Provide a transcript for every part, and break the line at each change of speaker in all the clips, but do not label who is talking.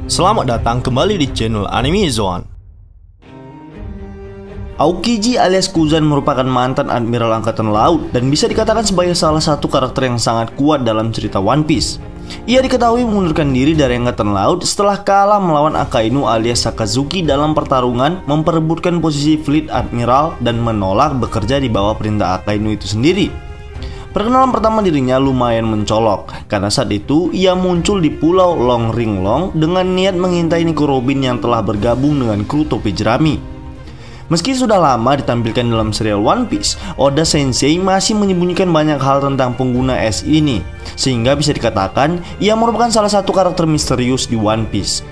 Selamat datang kembali di channel Anime Zone. Aokiji alias Kuzan merupakan mantan Admiral Angkatan Laut dan bisa dikatakan sebagai salah satu karakter yang sangat kuat dalam cerita One Piece. Ia diketahui mengundurkan diri dari Angkatan Laut setelah kalah melawan Akainu alias Sakazuki dalam pertarungan memperebutkan posisi Fleet Admiral dan menolak bekerja di bawah perintah Akainu itu sendiri. Perkenalan pertama dirinya lumayan mencolok, karena saat itu ia muncul di pulau Long Ring Long dengan niat mengintai Nico Robin yang telah bergabung dengan kru topi jerami. Meski sudah lama ditampilkan dalam serial One Piece, Oda Sensei masih menyembunyikan banyak hal tentang pengguna es ini, sehingga bisa dikatakan ia merupakan salah satu karakter misterius di One Piece.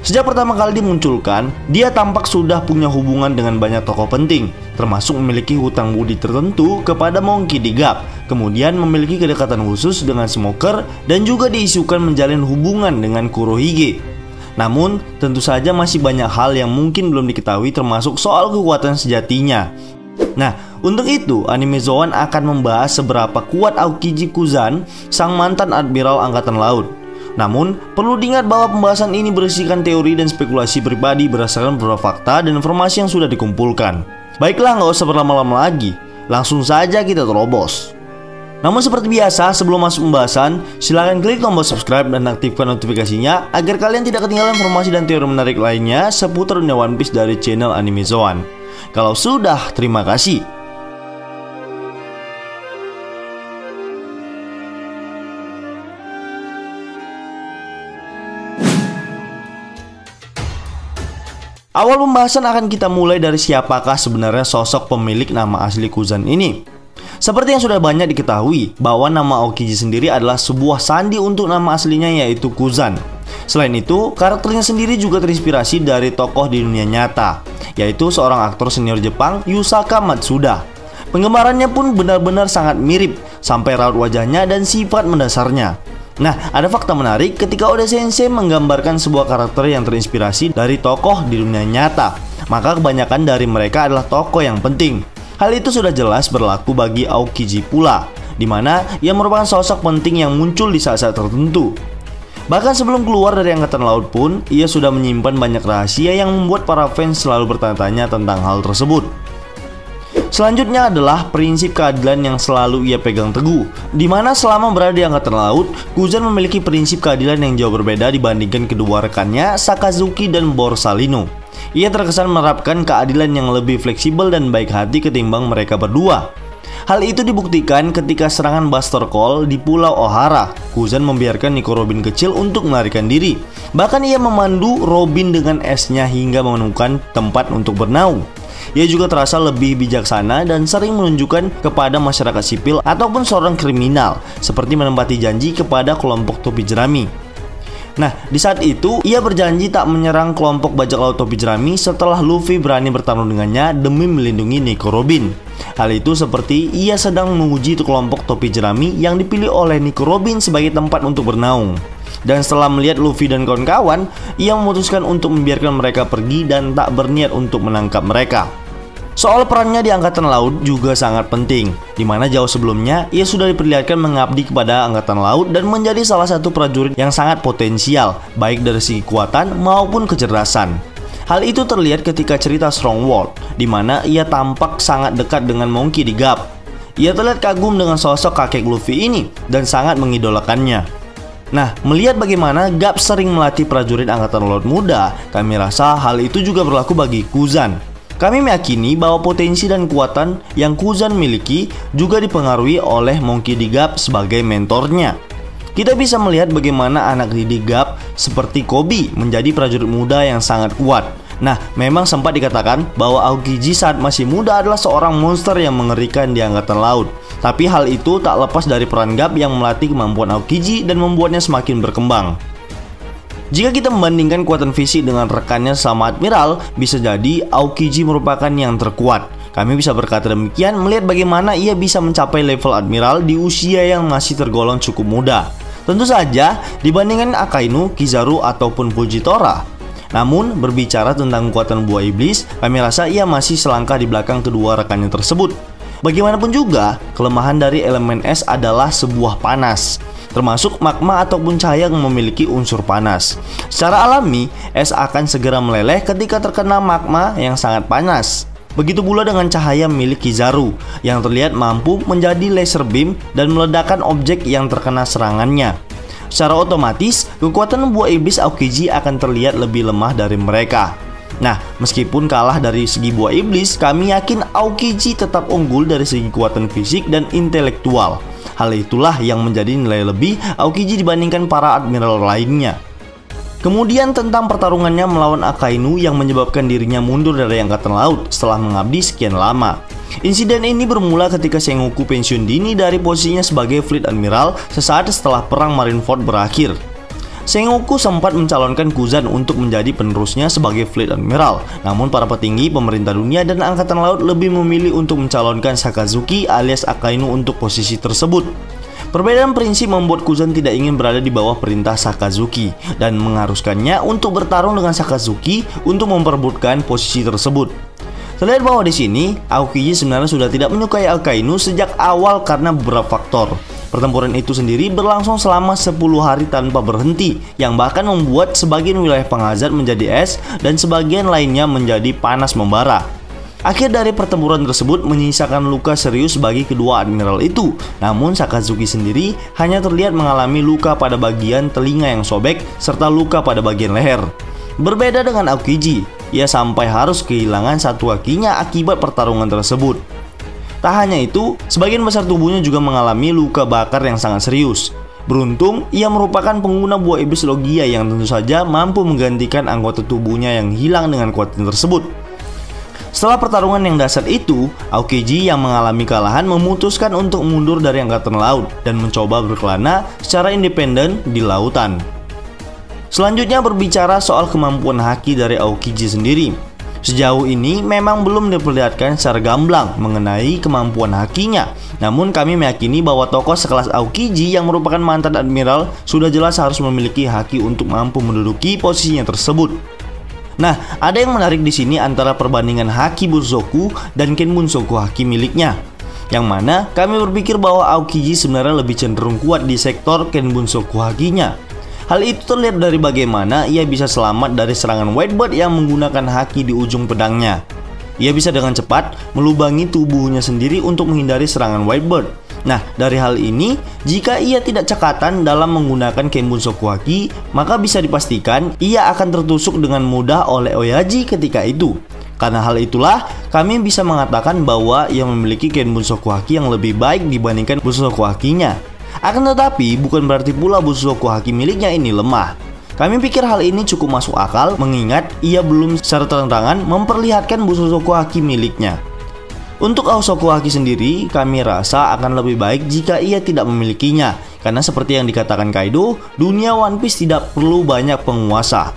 Sejak pertama kali dimunculkan, dia tampak sudah punya hubungan dengan banyak tokoh penting, termasuk memiliki hutang budi tertentu kepada Monkey D. Gap, kemudian memiliki kedekatan khusus dengan Smoker, dan juga diisukan menjalin hubungan dengan Kurohige. Namun, tentu saja masih banyak hal yang mungkin belum diketahui termasuk soal kekuatan sejatinya. Nah, untuk itu, Anime Zone akan membahas seberapa kuat Aokiji Kuzan, sang mantan Admiral Angkatan Laut. Namun, perlu diingat bahwa pembahasan ini berisikan teori dan spekulasi pribadi berdasarkan beberapa fakta dan informasi yang sudah dikumpulkan. Baiklah, nggak usah berlama-lama lagi, langsung saja kita terobos. Namun seperti biasa, sebelum masuk pembahasan, silahkan klik tombol subscribe dan aktifkan notifikasinya agar kalian tidak ketinggalan informasi dan teori menarik lainnya seputar dunia One Piece dari channel Anime Zone. Kalau sudah, terima kasih. Awal pembahasan akan kita mulai dari siapakah sebenarnya sosok pemilik nama asli Kuzan ini. Seperti yang sudah banyak diketahui bahwa nama Aokiji sendiri adalah sebuah sandi untuk nama aslinya yaitu Kuzan. Selain itu, karakternya sendiri juga terinspirasi dari tokoh di dunia nyata, yaitu seorang aktor senior Jepang, Yusaka Matsuda. Penggambarannya pun benar-benar sangat mirip, sampai raut wajahnya dan sifat mendasarnya. Nah, ada fakta menarik ketika Oda Sensei menggambarkan sebuah karakter yang terinspirasi dari tokoh di dunia nyata, maka kebanyakan dari mereka adalah tokoh yang penting. Hal itu sudah jelas berlaku bagi Aokiji pula, di mana ia merupakan sosok penting yang muncul di saat-saat tertentu. Bahkan sebelum keluar dari Angkatan Laut pun, ia sudah menyimpan banyak rahasia yang membuat para fans selalu bertanya-tanya tentang hal tersebut. Selanjutnya adalah prinsip keadilan yang selalu ia pegang teguh, di mana selama berada di Angkatan Laut, Kuzan memiliki prinsip keadilan yang jauh berbeda dibandingkan kedua rekannya Sakazuki dan Borsalino. Ia terkesan menerapkan keadilan yang lebih fleksibel dan baik hati ketimbang mereka berdua. Hal itu dibuktikan ketika serangan Buster Call di Pulau Ohara. Kuzan membiarkan Nico Robin kecil untuk melarikan diri. Bahkan ia memandu Robin dengan esnya hingga menemukan tempat untuk bernaung. Ia juga terasa lebih bijaksana dan sering menunjukkan kepada masyarakat sipil ataupun seorang kriminal, seperti menempati janji kepada kelompok topi jerami. Nah, di saat itu ia berjanji tak menyerang kelompok bajak laut topi jerami setelah Luffy berani bertarung dengannya demi melindungi Nico Robin. Hal itu seperti ia sedang menguji kelompok topi jerami yang dipilih oleh Nico Robin sebagai tempat untuk bernaung. Dan setelah melihat Luffy dan kawan-kawan, ia memutuskan untuk membiarkan mereka pergi dan tak berniat untuk menangkap mereka. Soal perannya di Angkatan Laut juga sangat penting, di mana jauh sebelumnya ia sudah diperlihatkan mengabdi kepada Angkatan Laut dan menjadi salah satu prajurit yang sangat potensial, baik dari segi kekuatan maupun kecerdasan. Hal itu terlihat ketika cerita Strong World, di mana ia tampak sangat dekat dengan Monkey D. Gap. Ia terlihat kagum dengan sosok kakek Luffy ini dan sangat mengidolakannya. Nah, melihat bagaimana Gap sering melatih prajurit Angkatan Laut muda, kami rasa hal itu juga berlaku bagi Kuzan. Kami meyakini bahwa potensi dan kekuatan yang Kuzan miliki juga dipengaruhi oleh Monkey D. Gap sebagai mentornya. Kita bisa melihat bagaimana anak D. Gap seperti Koby menjadi prajurit muda yang sangat kuat. Nah, memang sempat dikatakan bahwa Aokiji saat masih muda adalah seorang monster yang mengerikan di Angkatan Laut. Tapi hal itu tak lepas dari peran Gap yang melatih kemampuan Aokiji dan membuatnya semakin berkembang. Jika kita membandingkan kekuatan fisik dengan rekannya sama Admiral, bisa jadi Aokiji merupakan yang terkuat. Kami bisa berkata demikian melihat bagaimana ia bisa mencapai level Admiral di usia yang masih tergolong cukup muda. Tentu saja dibandingkan Akainu, Kizaru, ataupun Fujitora. Namun berbicara tentang kekuatan buah iblis, kami rasa ia masih selangkah di belakang kedua rekannya tersebut. Bagaimanapun juga, kelemahan dari elemen es adalah sebuah panas, termasuk magma ataupun cahaya yang memiliki unsur panas. Secara alami, es akan segera meleleh ketika terkena magma yang sangat panas. Begitu pula dengan cahaya milik Kizaru yang terlihat mampu menjadi laser beam dan meledakkan objek yang terkena serangannya. Secara otomatis, kekuatan buah iblis Aokiji akan terlihat lebih lemah dari mereka. Nah, meskipun kalah dari segi buah iblis, kami yakin Aokiji tetap unggul dari segi kekuatan fisik dan intelektual. Hal itulah yang menjadi nilai lebih Aokiji dibandingkan para admiral lainnya. Kemudian tentang pertarungannya melawan Akainu yang menyebabkan dirinya mundur dari Angkatan Laut setelah mengabdi sekian lama. Insiden ini bermula ketika Sengoku pensiun dini dari posisinya sebagai Fleet Admiral sesaat setelah Perang Marineford berakhir. Sengoku sempat mencalonkan Kuzan untuk menjadi penerusnya sebagai Fleet Admiral, namun para petinggi pemerintah dunia dan Angkatan Laut lebih memilih untuk mencalonkan Sakazuki alias Akainu untuk posisi tersebut. Perbedaan prinsip membuat Kuzan tidak ingin berada di bawah perintah Sakazuki dan mengharuskannya untuk bertarung dengan Sakazuki untuk memperebutkan posisi tersebut. Terlihat bahwa di sini Aokiji sebenarnya sudah tidak menyukai Akainu sejak awal karena beberapa faktor. Pertempuran itu sendiri berlangsung selama 10 hari tanpa berhenti, yang bahkan membuat sebagian wilayah Penghazard menjadi es dan sebagian lainnya menjadi panas membara. Akhir dari pertempuran tersebut menyisakan luka serius bagi kedua admiral itu. Namun Sakazuki sendiri hanya terlihat mengalami luka pada bagian telinga yang sobek serta luka pada bagian leher. Berbeda dengan Aokiji, ia sampai harus kehilangan satu kakinya akibat pertarungan tersebut. Tak hanya itu, sebagian besar tubuhnya juga mengalami luka bakar yang sangat serius. Beruntung, ia merupakan pengguna buah iblis Logia yang tentu saja mampu menggantikan anggota tubuhnya yang hilang dengan kekuatan tersebut. Setelah pertarungan yang dahsyat itu, Aokiji yang mengalami kekalahan memutuskan untuk mundur dari Angkatan Laut dan mencoba berkelana secara independen di lautan. Selanjutnya berbicara soal kemampuan haki dari Aokiji sendiri. Sejauh ini memang belum diperlihatkan secara gamblang mengenai kemampuan hakinya. Namun kami meyakini bahwa tokoh sekelas Aokiji yang merupakan mantan admiral sudah jelas harus memiliki haki untuk mampu menduduki posisinya tersebut. Nah, ada yang menarik di sini antara perbandingan haki Bunsoku dan Ken Bunsoku haki miliknya. Yang mana kami berpikir bahwa Aokiji sebenarnya lebih cenderung kuat di sektor Ken Bunsoku hakinya. Hal itu terlihat dari bagaimana ia bisa selamat dari serangan Whitebird yang menggunakan haki di ujung pedangnya. Ia bisa dengan cepat melubangi tubuhnya sendiri untuk menghindari serangan Whitebird. Nah, dari hal ini, jika ia tidak cekatan dalam menggunakan Ken Bunsoku haki, maka bisa dipastikan ia akan tertusuk dengan mudah oleh Oyaji ketika itu. Karena hal itulah, kami bisa mengatakan bahwa ia memiliki Ken Bunsoku haki yang lebih baik dibandingkan Bunsoku hakinya. Akan tetapi, bukan berarti pula Bunsoku haki miliknya ini lemah. Kami pikir hal ini cukup masuk akal mengingat ia belum secara terang-terangan memperlihatkan Bunsoku haki miliknya. Untuk Aosoku haki sendiri, kami rasa akan lebih baik jika ia tidak memilikinya. Karena seperti yang dikatakan Kaido, dunia One Piece tidak perlu banyak penguasa.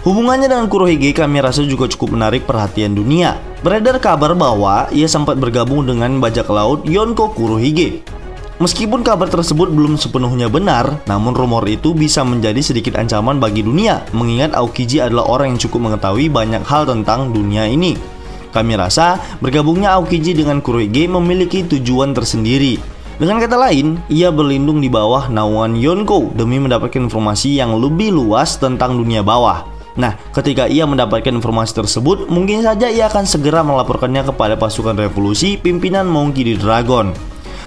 Hubungannya dengan Kurohige kami rasa juga cukup menarik perhatian dunia. Beredar kabar bahwa ia sempat bergabung dengan bajak laut Yonko Kurohige. Meskipun kabar tersebut belum sepenuhnya benar, namun rumor itu bisa menjadi sedikit ancaman bagi dunia, mengingat Aokiji adalah orang yang cukup mengetahui banyak hal tentang dunia ini. Kami rasa bergabungnya Aokiji dengan Kurohige memiliki tujuan tersendiri. Dengan kata lain, ia berlindung di bawah naungan Yonko demi mendapatkan informasi yang lebih luas tentang dunia bawah. Nah, ketika ia mendapatkan informasi tersebut, mungkin saja ia akan segera melaporkannya kepada pasukan revolusi pimpinan Monkey D. Dragon.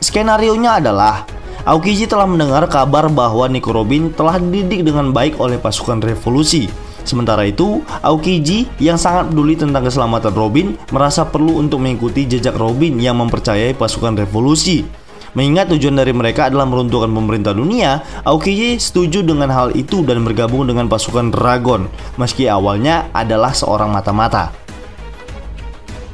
Skenarionya adalah Aokiji telah mendengar kabar bahwa Nico Robin telah dididik dengan baik oleh pasukan revolusi. Sementara itu, Aokiji yang sangat peduli tentang keselamatan Robin merasa perlu untuk mengikuti jejak Robin yang mempercayai pasukan revolusi. Mengingat tujuan dari mereka adalah meruntuhkan pemerintah dunia, Aokiji setuju dengan hal itu dan bergabung dengan pasukan Dragon, meski awalnya adalah seorang mata-mata.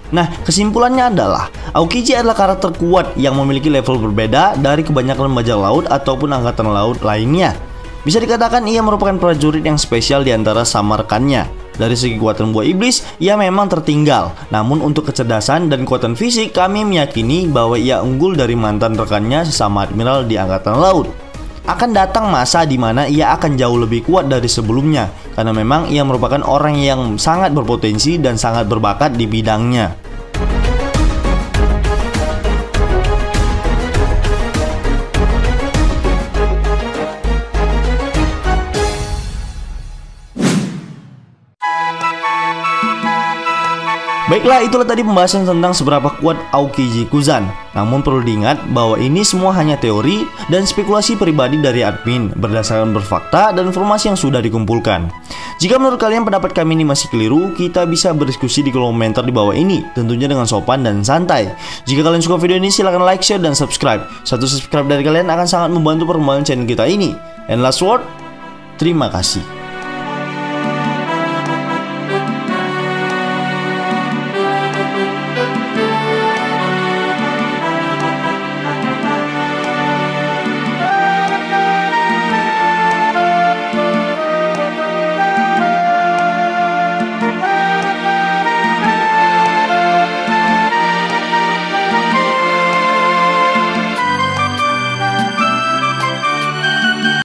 Nah, kesimpulannya adalah Aokiji adalah karakter kuat yang memiliki level berbeda dari kebanyakan bajak laut ataupun angkatan laut lainnya. Bisa dikatakan ia merupakan prajurit yang spesial di antara sama rekannya. Dari segi kekuatan buah iblis, ia memang tertinggal. Namun untuk kecerdasan dan kekuatan fisik, kami meyakini bahwa ia unggul dari mantan rekannya sesama admiral di angkatan laut. Akan datang masa di mana ia akan jauh lebih kuat dari sebelumnya, karena memang ia merupakan orang yang sangat berpotensi dan sangat berbakat di bidangnya. Baiklah, itulah tadi pembahasan tentang seberapa kuat Aokiji Kuzan. Namun perlu diingat bahwa ini semua hanya teori dan spekulasi pribadi dari admin berdasarkan berfakta dan informasi yang sudah dikumpulkan. Jika menurut kalian pendapat kami ini masih keliru, kita bisa berdiskusi di kolom komentar di bawah ini, tentunya dengan sopan dan santai. Jika kalian suka video ini, silahkan like, share, dan subscribe. Satu subscribe dari kalian akan sangat membantu perkembangan channel kita ini. And last word, terima kasih.